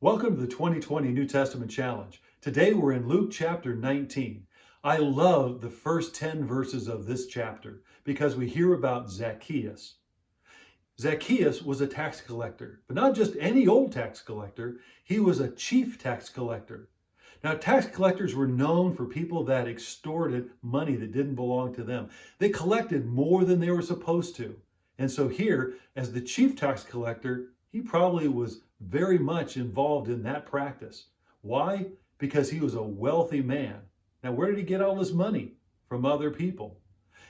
Welcome to the 2020 New Testament Challenge. Today we're in Luke chapter 19. I love the first 10 verses of this chapter because we hear about Zacchaeus. Zacchaeus was a tax collector, but not just any old tax collector. He was a chief tax collector. Now, tax collectors were known for people that extorted money that didn't belong to them. They collected more than they were supposed to. And so here, as the chief tax collector, he probably was very much involved in that practice. Why? Because he was a wealthy man. Now, where did he get all this money? From other people.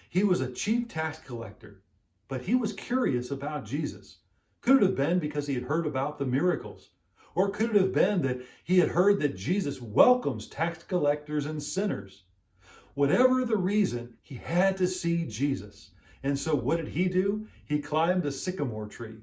He was a chief tax collector, but he was curious about Jesus. Could it have been because he had heard about the miracles? Or could it have been that he had heard that Jesus welcomes tax collectors and sinners? Whatever the reason, he had to see Jesus. And so what did he do? He climbed a sycamore tree.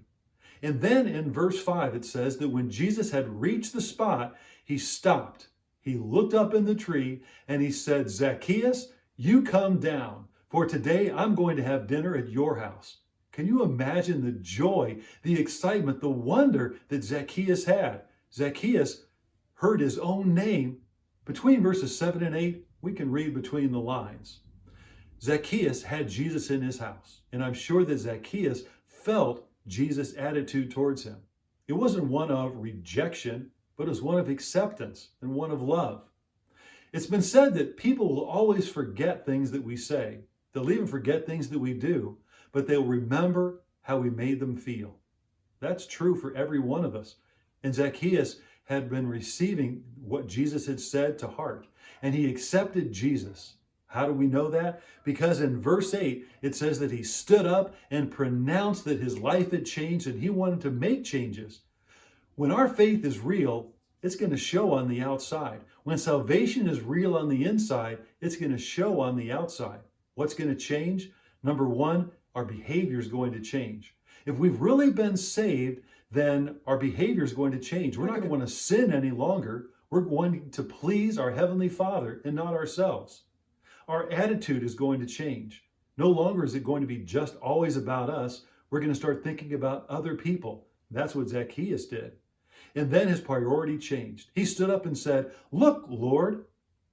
And then in verse 5, it says that when Jesus had reached the spot, he stopped. He looked up in the tree and he said, "Zacchaeus, you come down, for today I'm going to have dinner at your house." Can you imagine the joy, the excitement, the wonder that Zacchaeus had? Zacchaeus heard his own name. Between verses 7 and 8, we can read between the lines. Zacchaeus had Jesus in his house, and I'm sure that Zacchaeus felt Jesus' attitude towards him. It wasn't one of rejection, but it was one of acceptance and one of love. It's been said that people will always forget things that we say. They'll even forget things that we do, but they'll remember how we made them feel. That's true for every one of us. And Zacchaeus had been receiving what Jesus had said to heart, and he accepted Jesus. How do we know that? Because in verse 8, it says that he stood up and pronounced that his life had changed and he wanted to make changes. When our faith is real, it's going to show on the outside. When salvation is real on the inside, it's going to show on the outside. What's going to change? Number one, our behavior is going to change. If we've really been saved, then our behavior is going to change. We're not going to want to sin any longer. We're going to please our Heavenly Father and not ourselves. Our attitude is going to change. No longer is it going to be just always about us. We're going to start thinking about other people. That's what Zacchaeus did. And then his priority changed. He stood up and said, "Look, Lord."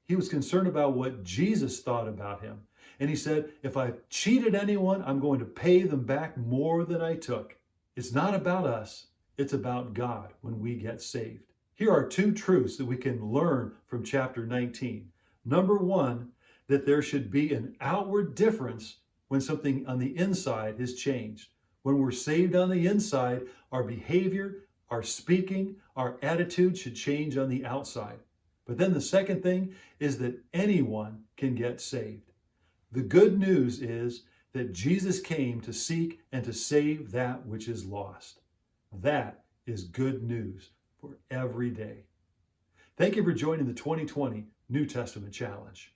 He was concerned about what Jesus thought about him. And he said, "If I've cheated anyone, I'm going to pay them back more than I took." It's not about us. It's about God when we get saved. Here are two truths that we can learn from chapter 19. Number one, that there should be an outward difference when something on the inside has changed. When we're saved on the inside, our behavior, our speaking, our attitude should change on the outside. But then the second thing is that anyone can get saved. The good news is that Jesus came to seek and to save that which is lost. That is good news for every day. Thank you for joining the 2020 New Testament Challenge.